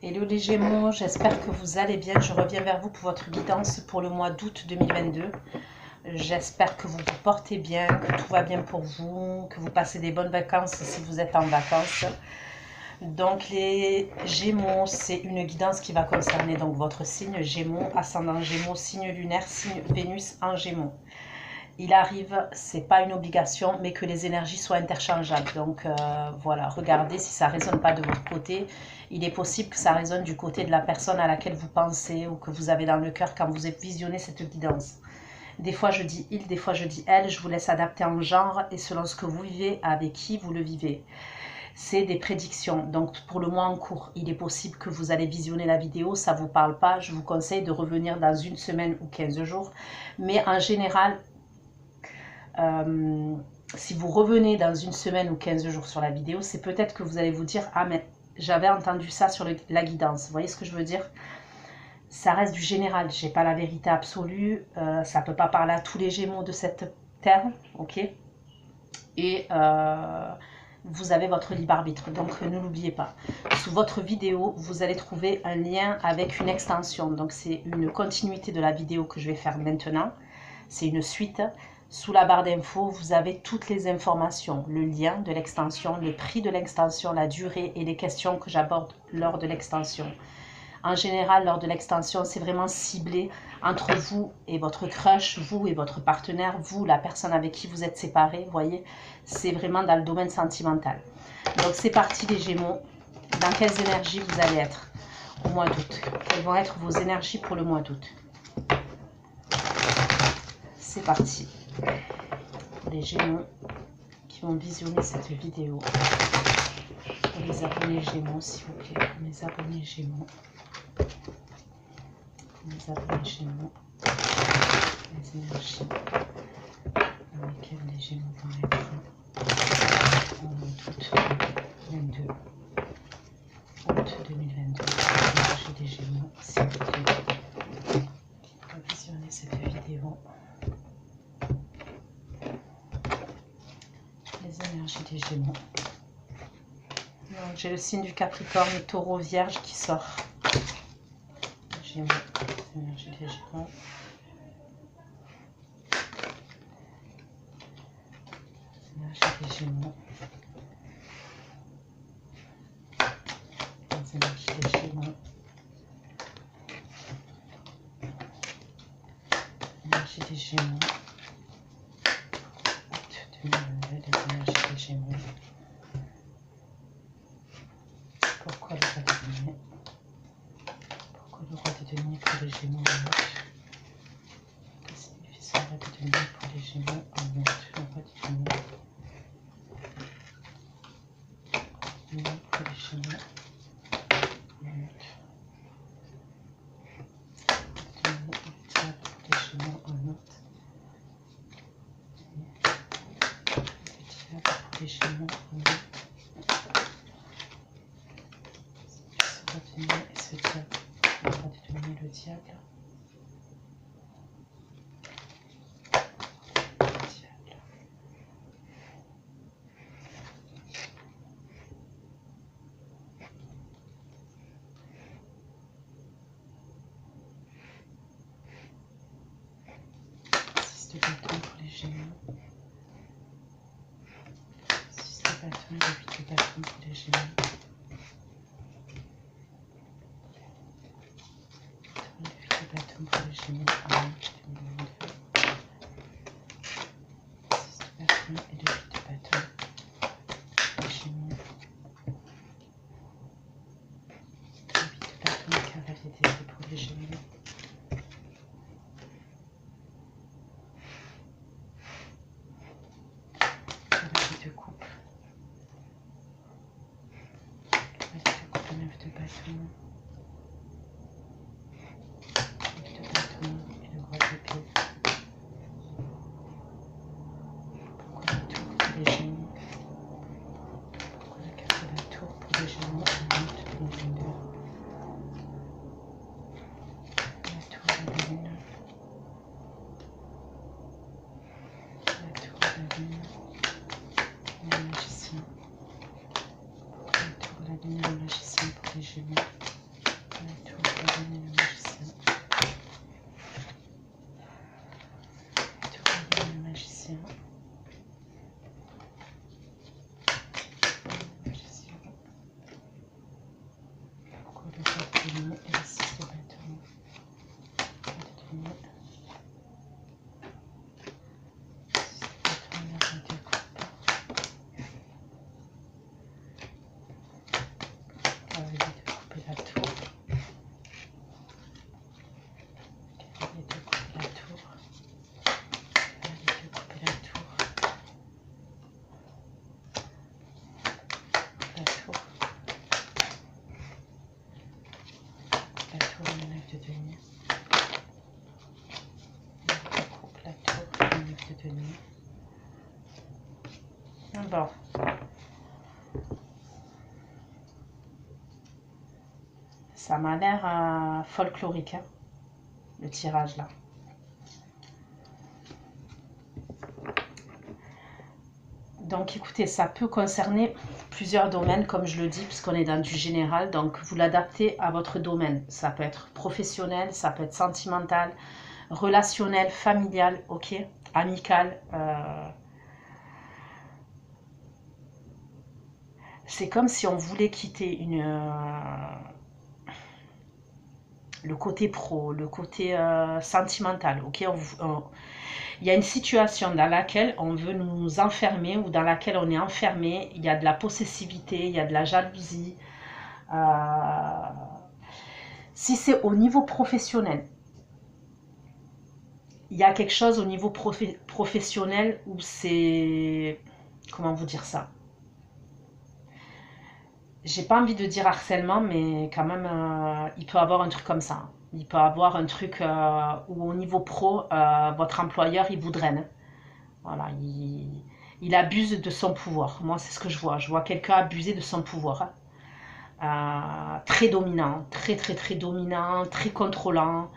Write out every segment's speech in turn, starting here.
Hello les Gémeaux, j'espère que vous allez bien. Je reviens vers vous pour votre guidance pour le mois d'août 2022. J'espère que vous vous portez bien, que tout va bien pour vous, que vous passez des bonnes vacances si vous êtes en vacances. Donc les Gémeaux, c'est une guidance qui va concerner donc votre signe Gémeaux, ascendant Gémeaux, signe lunaire, signe Vénus en Gémeaux. Il arrive, c'est pas une obligation, mais que les énergies soient interchangeables. Donc voilà, regardez si ça ne résonne pas de votre côté. Il est possible que ça résonne du côté de la personne à laquelle vous pensez ou que vous avez dans le cœur quand vous visionnez cette guidance. Des fois je dis il, des fois je dis elle, je vous laisse adapter en genre et selon ce que vous vivez, avec qui vous le vivez. C'est des prédictions, donc pour le mois en cours, il est possible que vous allez visionner la vidéo, ça ne vous parle pas, je vous conseille de revenir dans une semaine ou 15 jours. Mais en général, si vous revenez dans une semaine ou 15 jours sur la vidéo, c'est peut-être que vous allez vous dire « Ah, mais j'avais entendu ça sur la guidance. » Vous voyez ce que je veux dire? Ça reste du général. Je n'ai pas la vérité absolue. Ça ne peut pas parler à tous les Gémeaux de cette terre. Ok? Et vous avez votre libre arbitre. Donc, ne l'oubliez pas. Sous votre vidéo, vous allez trouver un lien avec une extension. Donc, c'est une continuité de la vidéo que je vais faire maintenant. C'est une suite. Sous la barre d'infos, vous avez toutes les informations, le lien de l'extension, le prix de l'extension, la durée et les questions que j'aborde lors de l'extension. En général, lors de l'extension, c'est vraiment ciblé entre vous et votre crush, vous et votre partenaire, vous, la personne avec qui vous êtes séparés, vous voyez, c'est vraiment dans le domaine sentimental. Donc c'est parti les Gémeaux, dans quelles énergies vous allez être au mois d'août? Quelles vont être vos énergies pour le mois d'août? C'est parti. Pour les Gémeaux qui vont visionner cette vidéo, pour les abonnés Gémeaux, s'il vous plaît, pour les abonnés Gémeaux, les énergies dans lesquelles les Gémeaux vont être au mois d'août 2022. Août 2022, l'énergie des Gémeaux, s'il vous plaît, pour visionner cette vidéo. Les énergies des Gémeaux. Donc j'ai le signe du Capricorne, Taureau, Vierge qui sort. Gémeaux, les énergies des Gémeaux. Les énergies des Gémeaux. Les énergies des Gémeaux. L'énergie des Gémeaux. Août 2022, les énergies des Gémeaux. Pourquoi le roi de denier? Pourquoi le roi de denier pour les Gémeaux en août? Que signifie ce roi de denier pour les Gémeaux en août? Le roi de denier pour les Gémeaux en août. Le diable pour les Gémeaux en août. Le diable pour les Gémeaux en août. Ce roi de denier et ce diable. Le roi de denier, le diable. De bâton pour les Gémeaux. 6 de bâton, le 8 de bâton pour les Gémeaux. Le 8 de bâton pour les Gémeaux en août 2022. 6 de bâton et le 8 de bâton pour les Gémeaux. Le 8 de bâton, cavalier d'épée pour les Gémeaux. De coupe, 9 de bâton, 9 de bâton et le roi d'épée. Pourquoi la tour pour les Gémeaux? Pourquoi la carte de la tour pour les Gémeaux en août 2022? La tour de la lune, la tour de la lune. Le magicien. Pourquoi la tour, la lune et le magicien pour les Gémeaux? Bon. Ça m'a l'air folklorique, hein, le tirage là. Donc écoutez, ça peut concerner plusieurs domaines, comme je le dis, puisqu'on est dans du général. Donc vous l'adaptez à votre domaine. Ça peut être professionnel, ça peut être sentimental, relationnel, familial, ok, amical. C'est comme si on voulait quitter le côté pro, le côté sentimental, ok. Il y a une situation dans laquelle on veut nous enfermer ou dans laquelle on est enfermé. Il y a de la possessivité, il y a de la jalousie. Si c'est au niveau professionnel, il y a quelque chose au niveau professionnel où c'est... Comment vous dire ça? J'ai pas envie de dire harcèlement, mais quand même, il peut avoir un truc comme ça. Il peut avoir un truc où au niveau pro, votre employeur, il vous draine. Voilà, il abuse de son pouvoir. Moi, c'est ce que je vois. Je vois quelqu'un abuser de son pouvoir. Très dominant, très dominant, très contrôlant.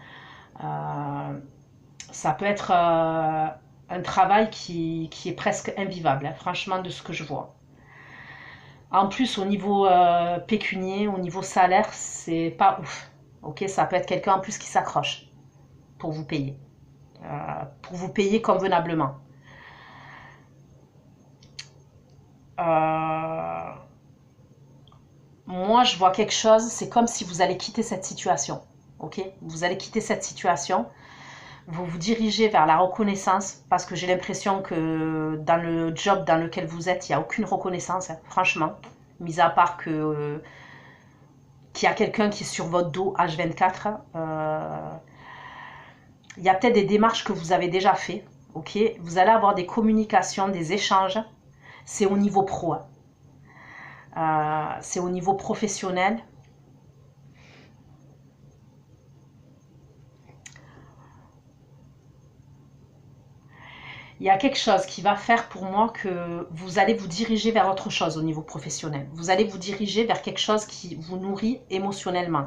Ça peut être un travail qui est presque invivable, hein, franchement, de ce que je vois. En plus, au niveau pécunier, au niveau salaire, c'est pas ouf. Ok, ça peut être quelqu'un en plus qui s'accroche pour vous payer. Pour vous payer convenablement. Moi, je vois quelque chose, c'est comme si vous allez quitter cette situation. Ok, vous allez quitter cette situation. Vous vous dirigez vers la reconnaissance parce que j'ai l'impression que dans le job dans lequel vous êtes, il n'y a aucune reconnaissance, hein, franchement. Mis à part que qu'il y a quelqu'un qui est sur votre dos H24. Il y a peut-être des démarches que vous avez déjà fait. Ok, vous allez avoir des communications, des échanges. C'est au niveau pro. C'est au niveau professionnel. Il y a quelque chose qui va faire pour moi que vous allez vous diriger vers autre chose au niveau professionnel. Vous allez vous diriger vers quelque chose qui vous nourrit émotionnellement.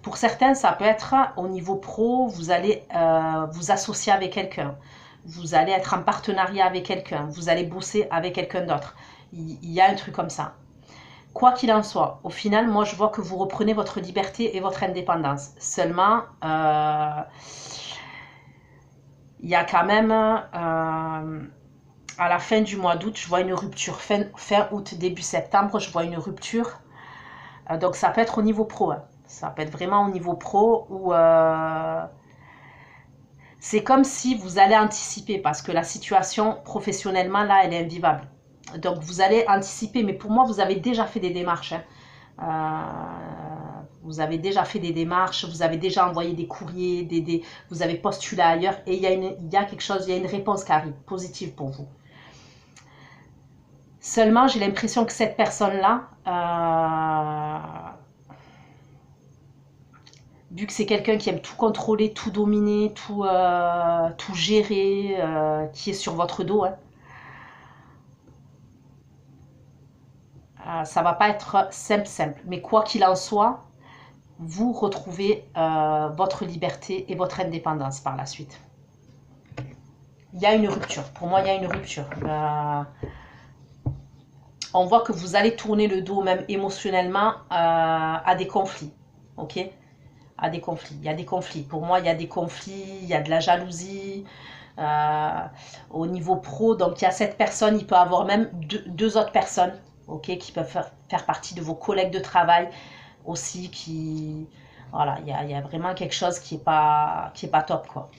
Pour certains, ça peut être au niveau pro, vous allez vous associer avec quelqu'un. Vous allez être en partenariat avec quelqu'un. Vous allez bosser avec quelqu'un d'autre. Il y a un truc comme ça. Quoi qu'il en soit, au final, moi, je vois que vous reprenez votre liberté et votre indépendance. Seulement, il y a quand même, à la fin du mois d'août, je vois une rupture. Fin août, début septembre, je vois une rupture. Donc, ça peut être au niveau pro. Hein. Ça peut être vraiment au niveau pro où c'est comme si vous allez anticiper parce que la situation professionnellement, là, elle est invivable. Donc, vous allez anticiper. Mais pour moi, vous avez déjà fait des démarches. Hein. Vous avez déjà fait des démarches, vous avez déjà envoyé des courriers, vous avez postulé ailleurs et il y a quelque chose, il y a une réponse qui arrive, positive pour vous. Seulement, j'ai l'impression que cette personne-là, vu que c'est quelqu'un qui aime tout contrôler, tout dominer, tout gérer, qui est sur votre dos, hein, ça va pas être simple. Mais quoi qu'il en soit, vous retrouvez votre liberté et votre indépendance par la suite. Il y a une rupture. Pour moi, il y a une rupture. On voit que vous allez tourner le dos, même émotionnellement, à des conflits. ok? À des conflits. Il y a des conflits. Pour moi, il y a des conflits, il y a de la jalousie au niveau pro. Donc, il y a cette personne, il peut avoir même deux autres personnes, ok, qui peuvent faire partie de vos collègues de travail aussi. Qui, voilà, il y a vraiment quelque chose qui est pas top, quoi.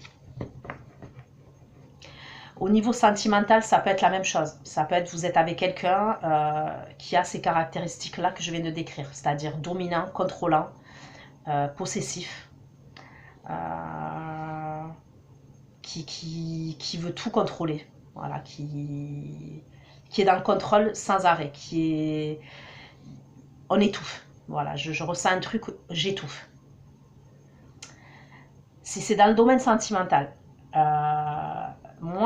Au niveau sentimental, ça peut être la même chose. Ça peut être, vous êtes avec quelqu'un qui a ces caractéristiques-là que je viens de décrire, c'est-à-dire dominant, contrôlant, possessif, qui veut tout contrôler, voilà, qui est dans le contrôle sans arrêt, on étouffe, voilà, je ressens un truc, j'étouffe. Si c'est dans le domaine sentimental,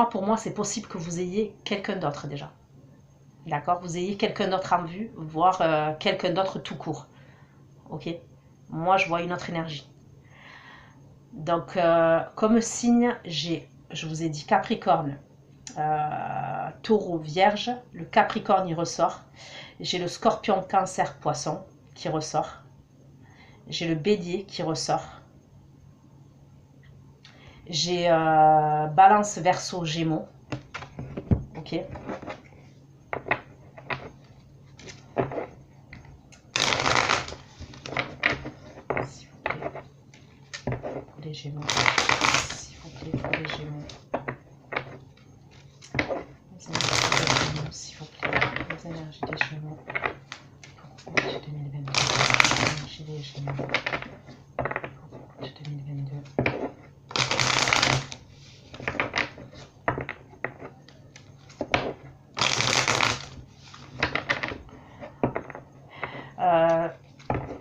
pour moi, c'est possible que vous ayez quelqu'un d'autre déjà. D'accord? Vous ayez quelqu'un d'autre en vue, voire quelqu'un d'autre tout court. Ok? Moi, je vois une autre énergie. Donc, comme signe, je vous ai dit Capricorne, Taureau, Vierge. Le Capricorne, il ressort. J'ai le Scorpion, Cancer, Poisson qui ressort. J'ai le Bélier qui ressort. J'ai Balance, Verseau, Gémeaux. Ok. S'il vous plaît. Pour les Gémeaux. S'il vous plaît, pour les Gémeaux. S'il vous plaît, les énergies des Gémeaux. Pour 2022. L'énergie des Gémeaux. Pour 2022.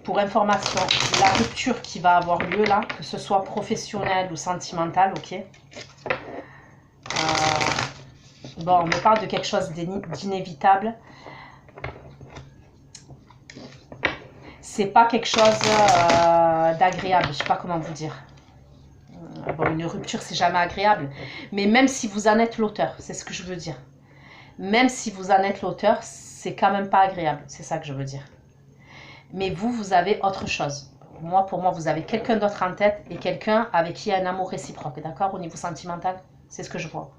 Pour information, la rupture qui va avoir lieu là, que ce soit professionnelle ou sentimentale, ok. Bon, on me parle de quelque chose d'inévitable. C'est pas quelque chose d'agréable, je sais pas comment vous dire. Bon, une rupture, c'est jamais agréable. Mais même si vous en êtes l'auteur, c'est ce que je veux dire. Même si vous en êtes l'auteur, c'est quand même pas agréable. C'est ça que je veux dire. Mais vous avez autre chose. Pour moi, vous avez quelqu'un d'autre en tête et quelqu'un avec qui il y a un amour réciproque, d'accord? Au niveau sentimental, c'est ce que je vois.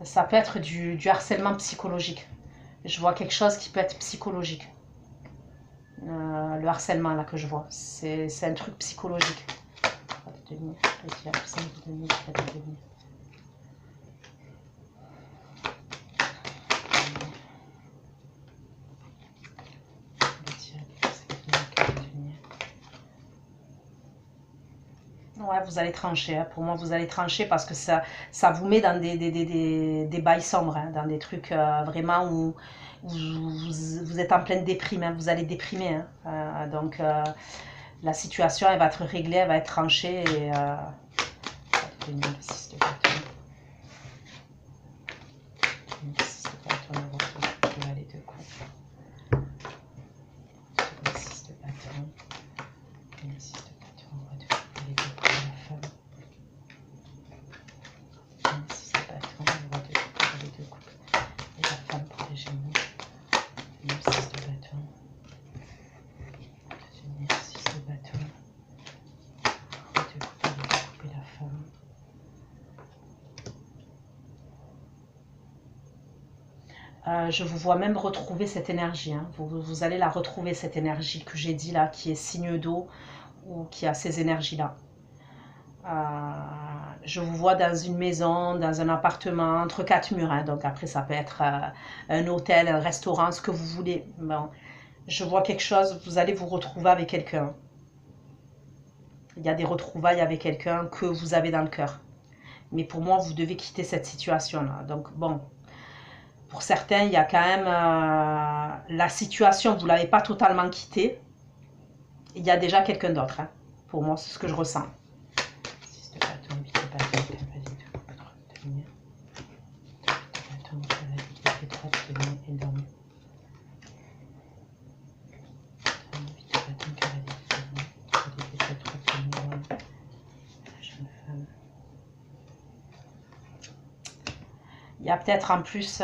Ça peut être du harcèlement psychologique. Je vois quelque chose qui peut être psychologique. Le harcèlement là que je vois, c'est un truc psychologique. Ouais, vous allez trancher. Hein. Pour moi, vous allez trancher parce que ça vous met dans des bails sombres, hein, dans des trucs vraiment où vous êtes en pleine déprime. Hein, vous allez déprimer. Hein. Donc, la situation, elle va être réglée, elle va être tranchée. Et, je vous vois même retrouver cette énergie. Hein. Vous allez la retrouver, cette énergie que j'ai dit là, qui est signe d'eau ou qui a ces énergies-là. Je vous vois dans une maison, dans un appartement, entre quatre murs. Hein. Donc après, ça peut être un hôtel, un restaurant, ce que vous voulez. Bon, je vois quelque chose, vous allez vous retrouver avec quelqu'un. Il y a des retrouvailles avec quelqu'un que vous avez dans le cœur. Mais pour moi, vous devez quitter cette situation-là. Donc bon, pour certains, il y a quand même la situation, vous ne l'avez pas totalement quittée. Il y a déjà quelqu'un d'autre. Hein. Pour moi, c'est ce que je ressens. Il y a peut-être en plus,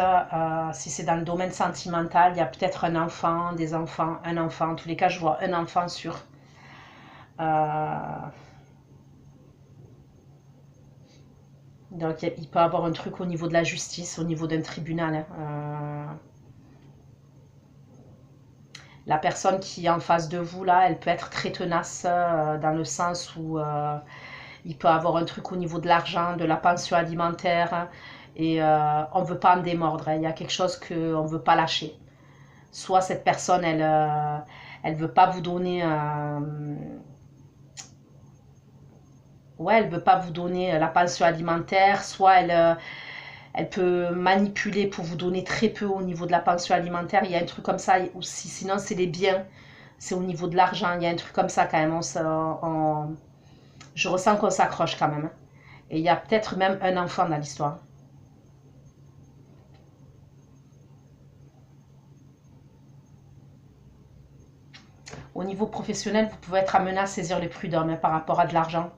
si c'est dans le domaine sentimental, il y a peut-être un enfant, des enfants, un enfant. En tous les cas, je vois un enfant sur... donc il peut avoir un truc au niveau de la justice, au niveau d'un tribunal. La personne qui est en face de vous, là, elle peut être très tenace dans le sens où il peut avoir un truc au niveau de l'argent, de la pension alimentaire, et on ne veut pas en démordre. Il y a quelque chose qu'on ne veut pas lâcher. Soit cette personne, elle veut pas vous donner... ouais, elle veut pas vous donner la pension alimentaire, soit elle peut manipuler pour vous donner très peu au niveau de la pension alimentaire. Il y a un truc comme ça, ou sinon c'est les biens, c'est au niveau de l'argent. Il y a un truc comme ça quand même. Je ressens qu'on s'accroche quand même. Et il y a peut-être même un enfant dans l'histoire. Au niveau professionnel, vous pouvez être amené à saisir les prud'hommes par rapport à de l'argent.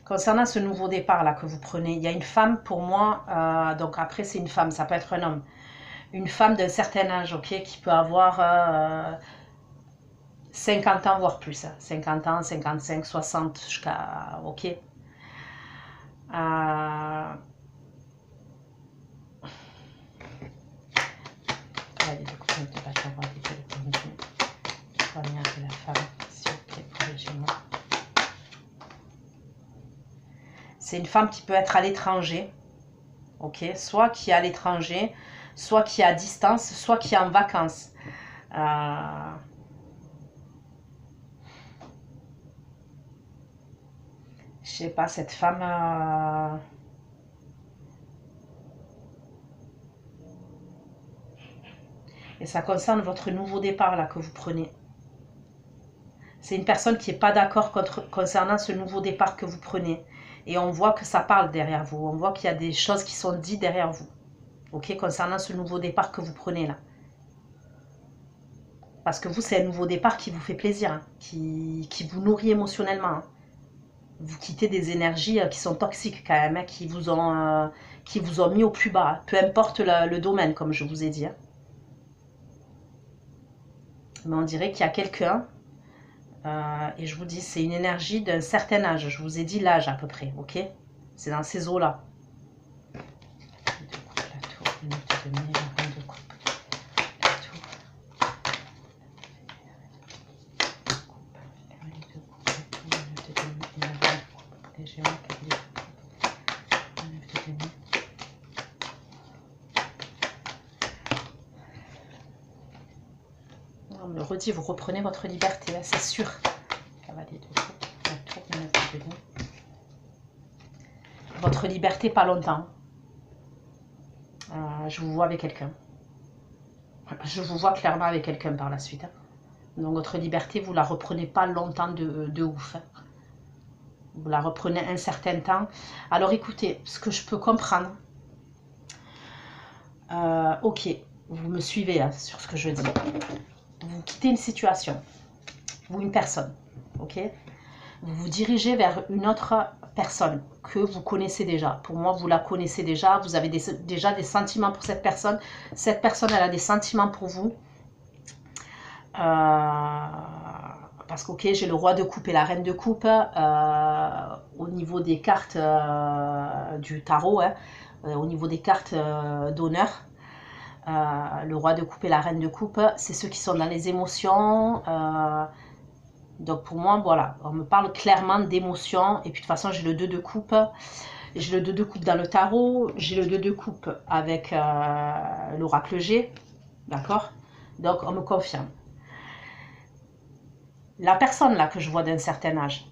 Concernant ce nouveau départ là que vous prenez, il y a une femme pour moi, donc après c'est une femme, ça peut être un homme, une femme d'un certain âge, ok, qui peut avoir 50 ans voire plus, 50 ans, 55, 60 jusqu'à, ok. C'est une femme qui peut être à l'étranger, ok, soit qui est à l'étranger, soit qui est à distance, soit qui est en vacances. Je sais pas, cette femme... Et ça concerne votre nouveau départ là que vous prenez. C'est une personne qui n'est pas d'accord concernant ce nouveau départ que vous prenez. Et on voit que ça parle derrière vous. On voit qu'il y a des choses qui sont dites derrière vous. Ok, concernant ce nouveau départ que vous prenez là. Parce que vous, c'est un nouveau départ qui vous fait plaisir, hein, qui vous nourrit émotionnellement. Hein. Vous quittez des énergies qui sont toxiques quand même, hein, qui vous ont mis au plus bas. Hein. Peu importe le domaine, comme je vous ai dit. Hein. Mais on dirait qu'il y a quelqu'un... et je vous dis, c'est une énergie d'un certain âge. Je vous ai dit l'âge à peu près, ok? C'est dans ces eaux-là. On me le redit, vous reprenez votre liberté, c'est sûr. Votre liberté, pas longtemps. Je vous vois avec quelqu'un. Je vous vois clairement avec quelqu'un par la suite. Hein. Donc votre liberté, vous la reprenez pas longtemps de ouf. Hein. Vous la reprenez un certain temps. Alors écoutez, ce que je peux comprendre. Ok, vous me suivez hein, sur ce que je dis. Vous quittez une situation ou une personne, ok? Vous vous dirigez vers une autre personne que vous connaissez déjà. Pour moi, vous la connaissez déjà. Vous avez déjà des sentiments pour cette personne. Cette personne, elle a des sentiments pour vous. Parce que, ok, j'ai le roi de coupe et la reine de coupe. Au niveau des cartes du tarot, hein, au niveau des cartes d'honneur. Le roi de coupe et la reine de coupe, c'est ceux qui sont dans les émotions. Donc pour moi, voilà, on me parle clairement d'émotions. Et puis de toute façon, j'ai le 2 de coupe. J'ai le 2 de coupe dans le tarot. J'ai le 2 de coupe avec l'oracle G. D'accord? Donc on me confirme. La personne là que je vois d'un certain âge,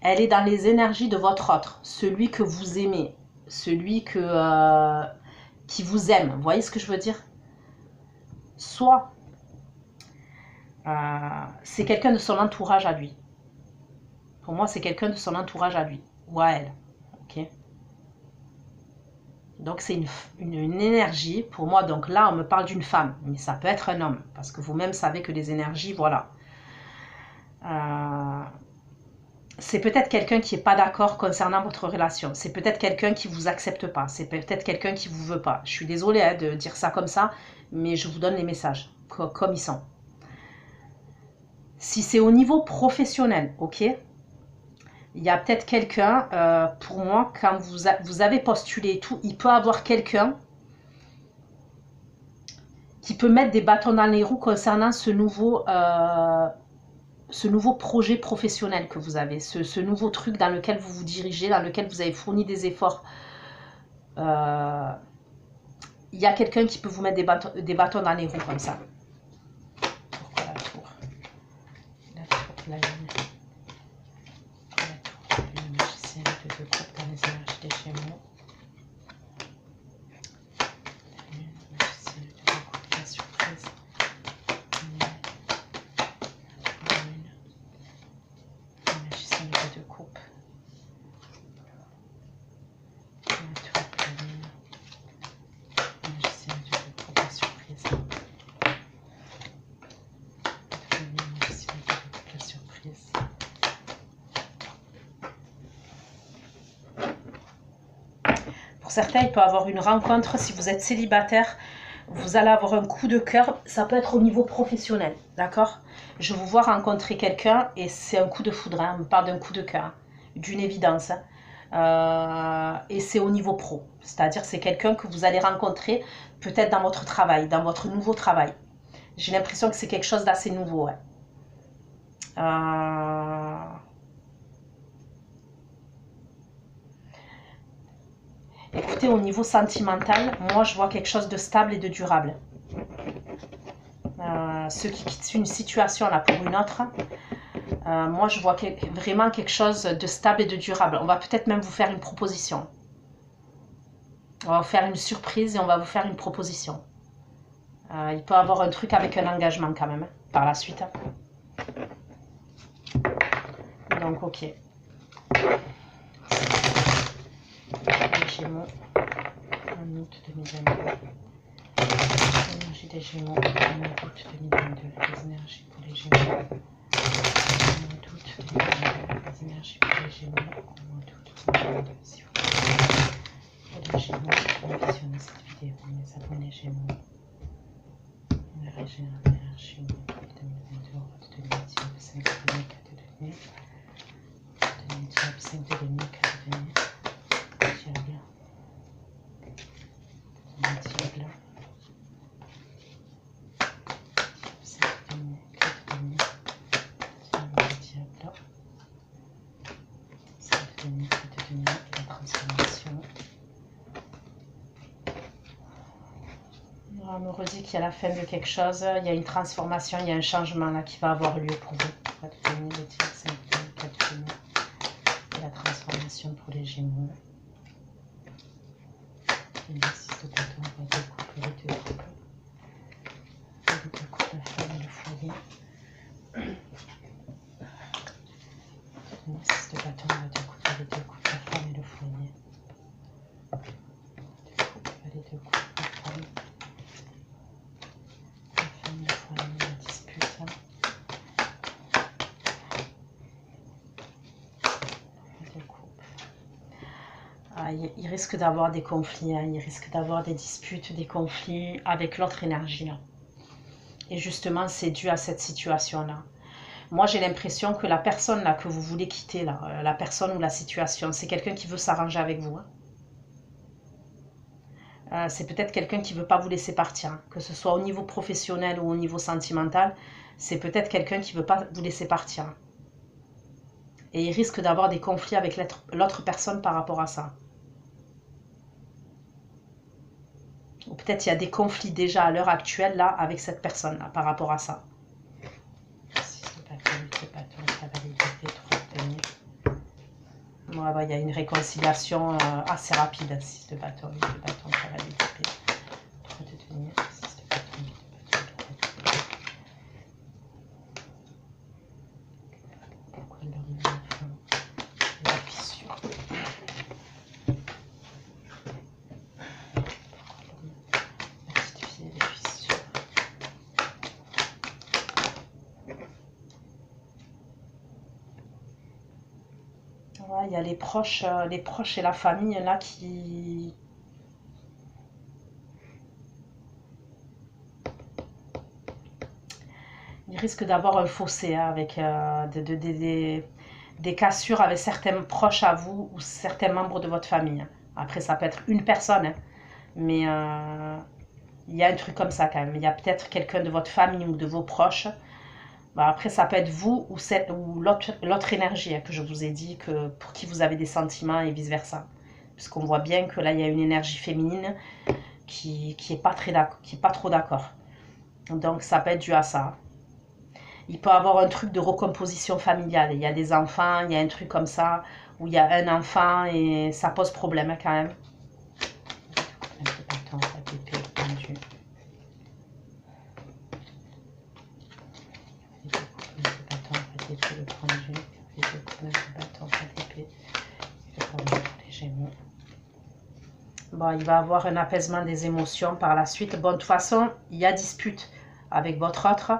elle est dans les énergies de votre autre. Celui que vous aimez. Celui qui vous aime. Vous voyez ce que je veux dire? Soit c'est quelqu'un de son entourage à lui. Pour moi, c'est quelqu'un de son entourage à lui ou à elle. Donc c'est une énergie, pour moi, donc là on me parle d'une femme, mais ça peut être un homme, parce que vous-même savez que les énergies, voilà. C'est peut-être quelqu'un qui n'est pas d'accord concernant votre relation, c'est peut-être quelqu'un qui ne vous accepte pas, c'est peut-être quelqu'un qui ne vous veut pas. Je suis désolée hein, de dire ça comme ça, mais je vous donne les messages, comme ils sont. Si c'est au niveau professionnel, ok, il y a peut-être quelqu'un, pour moi, quand vous avez postulé et tout, il peut avoir quelqu'un qui peut mettre des bâtons dans les roues concernant ce nouveau projet professionnel que vous avez, ce nouveau truc dans lequel vous vous dirigez, dans lequel vous avez fourni des efforts. Il y a quelqu'un qui peut vous mettre des bâtons dans les roues comme ça. Pourquoi la tour? La tour, la lune. La tour, la lune, magicienne de deux coupes dans les énergies des Gémeaux. La lune, magicienne de deux coupes, la surprise. La lune, magicienne de deux coupes. La tour, la lune. Magicienne de deux coupes, la surprise. La lune, magicienne de deux coupes, la surprise. Pour certains, il peut y avoir une rencontre. Si vous êtes célibataire, vous allez avoir un coup de cœur. Ça peut être au niveau professionnel, d'accord? Je vous vois rencontrer quelqu'un et c'est un coup de foudre. Hein. On me parle d'un coup de cœur, d'une évidence. Et c'est au niveau pro. C'est-à-dire c'est quelqu'un que vous allez rencontrer peut-être dans votre travail, dans votre nouveau travail. J'ai l'impression que c'est quelque chose d'assez nouveau. Ouais. Écoutez, au niveau sentimental, moi je vois quelque chose de stable et de durable. Ceux qui quittent une situation là pour une autre, moi je vois vraiment quelque chose de stable et de durable. On va peut-être même vous faire une proposition. On va vous faire une surprise et on va vous faire une proposition. Il peut y avoir un truc avec un engagement quand même, par la suite. Donc ok. Les Gémeaux, en août 2022. L'énergie des Gémeaux, en août 2022. Les énergies pour les Gémeaux. En août 2022. Les énergies pour les Gémeaux. En août 2022. Si vous voulez. Pour les Gémeaux, on va visionner cette vidéo. Les abonnés Gémeaux. L'énergie en énergie. En août 2022. On va te donner un diable 5 de demi, 4 de demi. Donner un diable 5 de demi, 4 de demi. Diable. Un diable. 5 de demi, 4 de demi. Diable. 5 de demi, 4 de demi. Et la transformation. On me redit qu'il y a la fin de quelque chose, il y a une transformation, il y a un changement là qui va avoir lieu pour vous. 4 de demi, le diable, 5 de demi, 4 de demi. Et la transformation pour les Gémeaux. L'exercice de bâton, on va découper les deux couples. Les deux couples, la femme et le foyer. L'exercice de bâton, on va découper les deux couples, la femme et le foyer. Les deux couples, la femme. La femme, le foyer, la dispute. Les deux couples. Il risque d'avoir des conflits, hein. Il risque d'avoir des disputes, des conflits avec l'autre énergie là. Et justement, c'est dû à cette situation-là. Moi, j'ai l'impression que la personne là que vous voulez quitter, là, la personne ou la situation, c'est quelqu'un qui veut s'arranger avec vous. Hein. C'est peut-être quelqu'un qui ne veut pas vous laisser partir, hein. Que ce soit au niveau professionnel ou au niveau sentimental, c'est peut-être quelqu'un qui ne veut pas vous laisser partir. Hein. Et il risque d'avoir des conflits avec l'autre personne par rapport à ça. Ou peut-être il y a des conflits déjà à l'heure actuelle là avec cette personne là par rapport à ça. 6 de bâton, 8 de bâton, cavalier d'épée, 3 de denier. Ouais, il y a une réconciliation assez rapide. 6 de bâton, 8 de bâton, cavalier d'épée, 3 de denier, 6 de bâton, 8 de bâton, 3 de denier. Pourquoi l'homme la femme la fissure? Ouais, il y a les proches et la famille là qui... Ils risquent d'avoir un fossé hein, avec des cassures avec certains proches à vous ou certains membres de votre famille. Après, ça peut être une personne, hein, mais il y a un truc comme ça quand même. Il y a peut-être quelqu'un de votre famille ou de vos proches. Bah, après, ça peut être vous ou l'autre énergie hein, que je vous ai dit, que, pour qui vous avez des sentiments et vice-versa. Puisqu'on voit bien que là, il y a une énergie féminine qui est pas trop d'accord. Donc, ça peut être dû à ça. Il peut avoir un truc de recomposition familiale. Il y a des enfants, il y a un truc comme ça, où il y a un enfant et ça pose problème hein, quand même. Bon, il va avoir un apaisement des émotions par la suite. Bon, de toute façon, il y a dispute avec votre autre,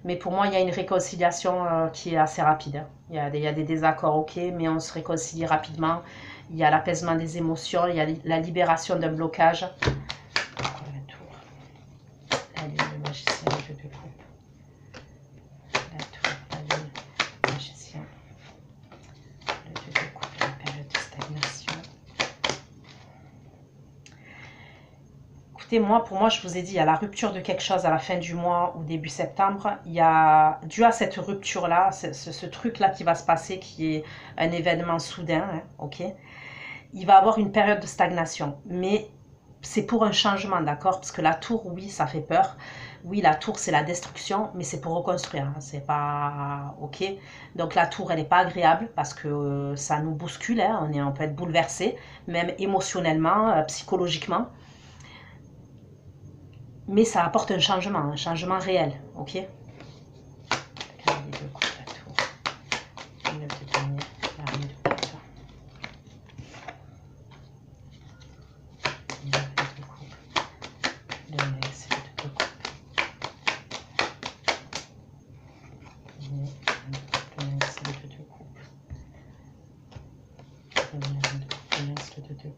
mais pour moi, il y a une réconciliation qui est assez rapide. Il y a des désaccords, ok, mais on se réconcilie rapidement. Il y a l'apaisement des émotions, il y a la libération d'un blocage. La lune, le magicien, le jeu de coupe. La tour, la lune, le magicien. Le jeu de coupe, la période de stagnation. Écoutez, moi, pour moi, je vous ai dit, il y a la rupture de quelque chose à la fin du mois ou début septembre. Il y a, dû à cette rupture-là, ce truc-là qui va se passer, qui est un événement soudain, hein, ok, il va avoir une période de stagnation. Mais c'est pour un changement, d'accord? Parce que la tour, oui, ça fait peur. Oui, la tour, c'est la destruction, mais c'est pour reconstruire. Hein, c'est pas... ok. Donc la tour, elle n'est pas agréable parce que ça nous bouscule. Hein, on peut être bouleversé, même émotionnellement, psychologiquement. Mais ça apporte un changement réel, ok? Les deux coups de la tour. Le denier, la reine de coupe. Le de coupe. Le nex, le deux coupe. Le nex, le deux coupe. Le nex, le deux coupe.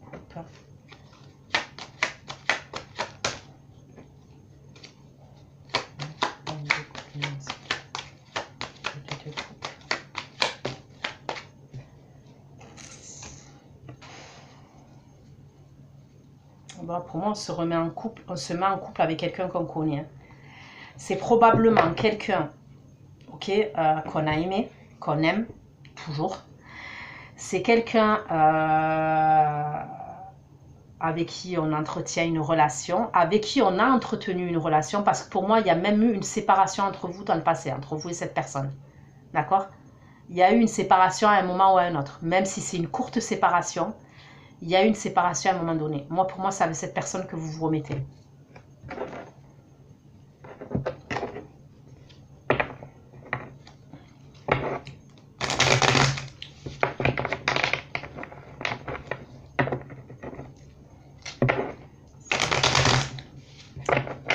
Bon, pour moi, on se met en couple avec quelqu'un qu'on connaît. C'est probablement quelqu'un, ok, qu'on a aimé, qu'on aime toujours. C'est quelqu'un avec qui on entretient une relation, avec qui on a entretenu une relation, parce que pour moi, il y a même eu une séparation entre vous dans le passé, entre vous et cette personne. D'accord? Il y a eu une séparation à un moment ou à un autre, même si c'est une courte séparation. Il y a eu une séparation à un moment donné. Moi, pour moi, c'est avec cette personne que vous vous remettez.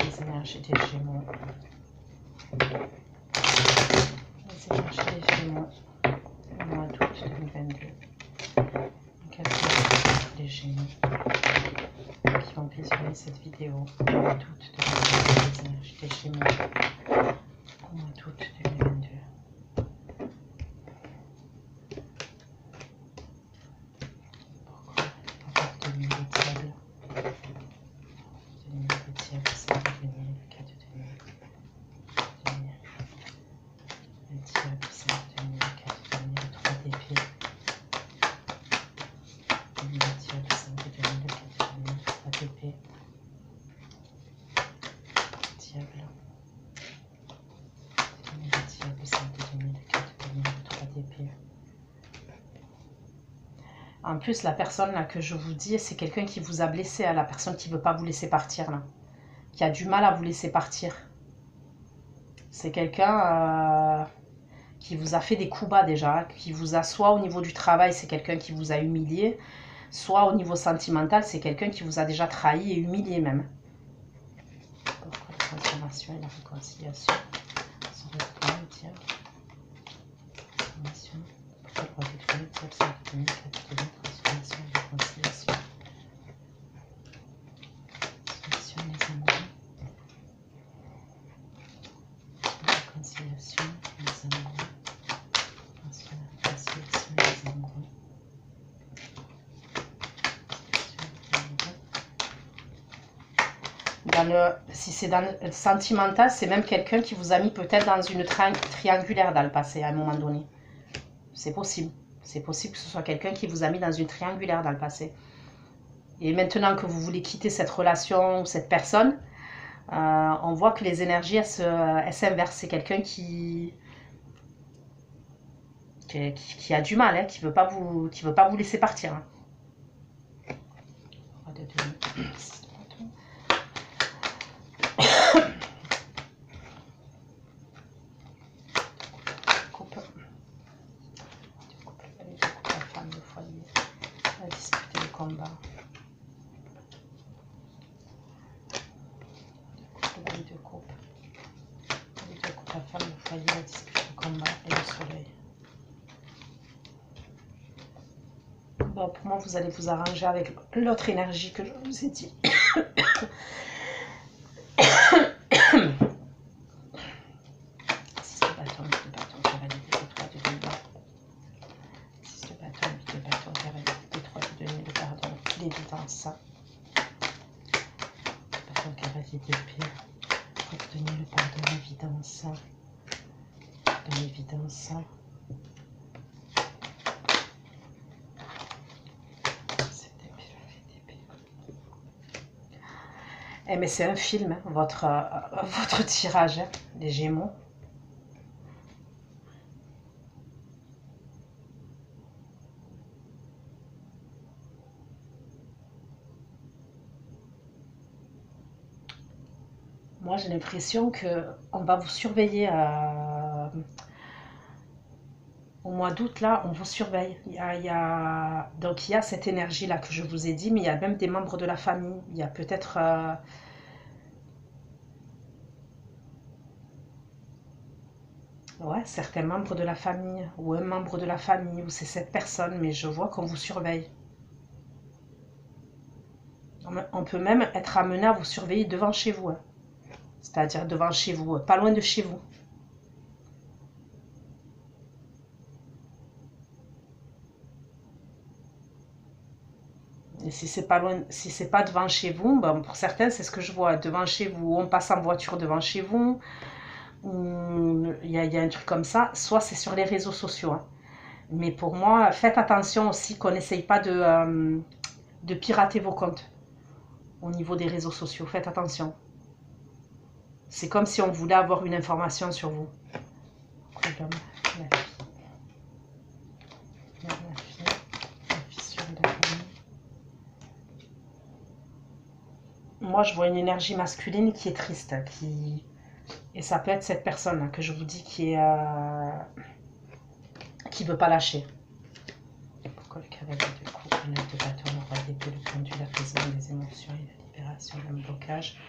Les énergies des Gémeaux. Les énergies des Gémeaux. Le mois d'août 2022. Quelles sont les Gémeaux qui vont visionner cette vidéo au mois d'août 2022? Les énergies des Gémeaux au mois d'août 2022. Pourquoi la porte de nuit des diables? De nuit des diables, c'est de nuit, le 4 de nuit. Le diable, c'est de nuit, le 4 de nuit, le 3 d'épée. Le diable, c'est de nuit, le 4 de nuit, le 3 d'épée. Diable. Le diable, c'est de nuit, le 4 de nuit, le 3 d'épée. En plus, la personne là que je vous dis, c'est quelqu'un qui vous a blessé, hein, la personne qui ne veut pas vous laisser partir, là, qui a du mal à vous laisser partir. C'est quelqu'un qui vous a fait des coups bas déjà, qui vous a soit au niveau du travail, c'est quelqu'un qui vous a humilié, soit au niveau sentimental, c'est quelqu'un qui vous a déjà trahi et humilié même. Pourquoi la transformation et la réconciliation sont restées, tiens. Transformation. Pourquoi le roi de Si c'est dans le sentimental, c'est même quelqu'un qui vous a mis peut-être dans une triangulaire dans le passé à un moment donné. C'est possible. C'est possible que ce soit quelqu'un qui vous a mis dans une triangulaire dans le passé. Et maintenant que vous voulez quitter cette relation ou cette personne, on voit que les énergies, elles s'inversent. C'est quelqu'un qui a du mal, hein, qui veut pas vous laisser partir. Hein. Combat. La de coupe. La femme, le foyer, la dispute, le combat et le soleil. Bon, pour moi, vous allez vous arranger avec l'autre énergie que je vous ai dit. Ça. Pardon, cavalier d'épée. Obtenir le pardon, l'évidence. Dans l'évidence. Eh mais c'est un film, hein, votre tirage, hein, les Gémeaux. Moi, j'ai l'impression qu'on va vous surveiller au mois d'août, là, on vous surveille. Donc, il y a cette énergie-là que je vous ai dit, mais il y a même des membres de la famille. Il y a peut-être... ouais, certains membres de la famille, ou un membre de la famille, ou c'est cette personne, mais je vois qu'on vous surveille. On peut même être amené à vous surveiller devant chez vous. Hein. C'est-à-dire devant chez vous, pas loin de chez vous. Et si c'est pas loin, si c'est pas devant chez vous, ben pour certains, c'est ce que je vois. Devant chez vous, on passe en voiture devant chez vous. Il y a un truc comme ça. Soit c'est sur les réseaux sociaux. Hein. Mais pour moi, faites attention aussi qu'on n'essaye pas de pirater vos comptes au niveau des réseaux sociaux. Faites attention. C'est comme si on voulait avoir une information sur vous. Moi, je vois une énergie masculine qui est triste. Et ça peut être cette personne que je vous dis qui veut pas lâcher. Pourquoi le cavalier de coupe, le 9 de bâton, le roi d'épée, le pendu, l'apaisement des émotions et la libération d'un blocage.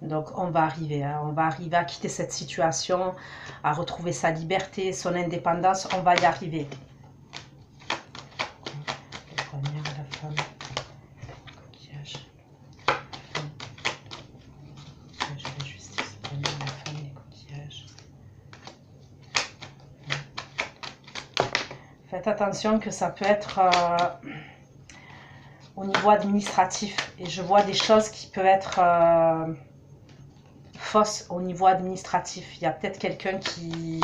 Donc on va arriver à quitter cette situation, à retrouver sa liberté, son indépendance, on va y arriver. Le poignard, la femme, le coquillage, la justice, le poignard, la femme, les coquillages. Faites attention que ça peut être au niveau administratif, et je vois des choses qui peuvent être... fausse au niveau administratif. Il y a peut-être quelqu'un qui...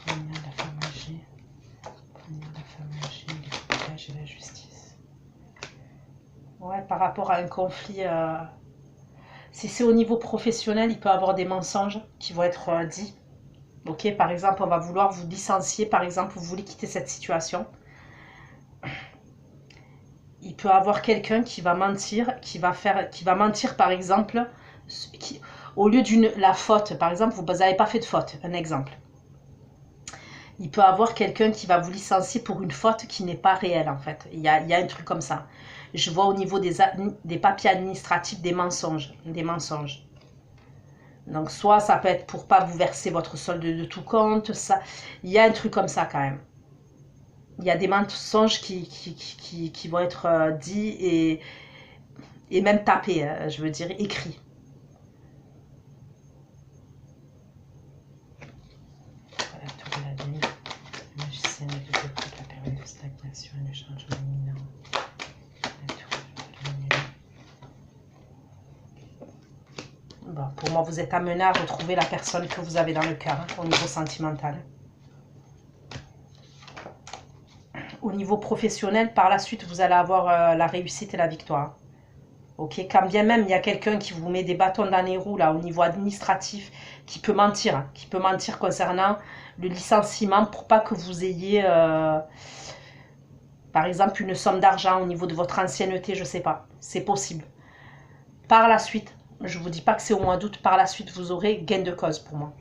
La femme âgée, les coquillages et la justice. Ouais, par rapport à un conflit... Si c'est au niveau professionnel, il peut y avoir des mensonges qui vont être dits. Ok, par exemple, on va vouloir vous licencier. Par exemple, vous voulez quitter cette situation. Il peut avoir quelqu'un qui va mentir, qui va mentir par exemple, au lieu la faute, par exemple, vous n'avez pas fait de faute, un exemple. Il peut avoir quelqu'un qui va vous licencier pour une faute qui n'est pas réelle en fait. Il y a un truc comme ça. Je vois au niveau des papiers administratifs des mensonges. Donc, soit ça peut être pour pas vous verser votre solde de tout compte. Ça, il y a un truc comme ça quand même. Il y a des mensonges qui vont être dits et même tapés, je veux dire, écrits. Voilà, tour de la nuit. Le magicien de la période de stagnation et le changement imminent. Bon, pour moi, vous êtes amené à retrouver la personne que vous avez dans le cœur, hein, au niveau sentimental. Au niveau professionnel, par la suite, vous allez avoir la réussite et la victoire. Ok, quand bien même il y a quelqu'un qui vous met des bâtons dans les roues là au niveau administratif, qui peut mentir, hein, qui peut mentir concernant le licenciement pour pas que vous ayez, par exemple, une somme d'argent au niveau de votre ancienneté, je sais pas, c'est possible. Par la suite, je vous dis pas que c'est au mois d'août, par la suite vous aurez gain de cause pour moi.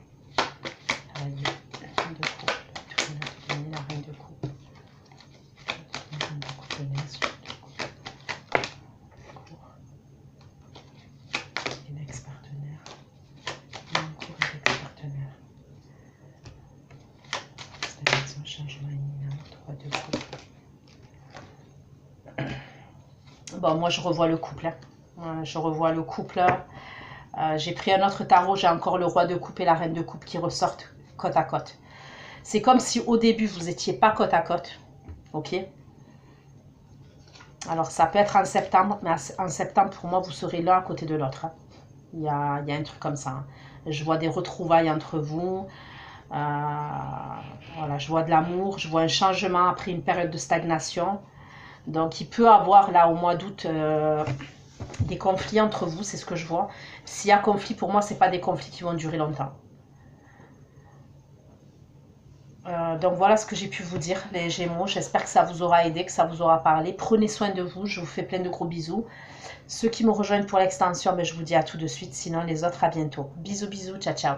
Bon, moi je revois le couple. Hein. Je revois le couple. J'ai pris un autre tarot, j'ai encore le roi de coupe et la reine de coupe qui ressortent côte à côte. C'est comme si au début vous n'étiez pas côte à côte. Ok. Alors ça peut être en septembre, mais en septembre pour moi vous serez l'un à côté de l'autre. Hein. Il y a un truc comme ça. Hein. Je vois des retrouvailles entre vous. Voilà, je vois de l'amour, je vois un changement après une période de stagnation. Donc il peut avoir là au mois d'août des conflits entre vous, c'est ce que je vois. S'il y a conflit, pour moi, ce n'est pas des conflits qui vont durer longtemps. Donc voilà ce que j'ai pu vous dire, les Gémeaux. J'espère que ça vous aura aidé, que ça vous aura parlé. Prenez soin de vous, je vous fais plein de gros bisous. Ceux qui me rejoignent pour l'extension, ben, je vous dis à tout de suite. Sinon, les autres, à bientôt. Bisous, bisous, ciao, ciao.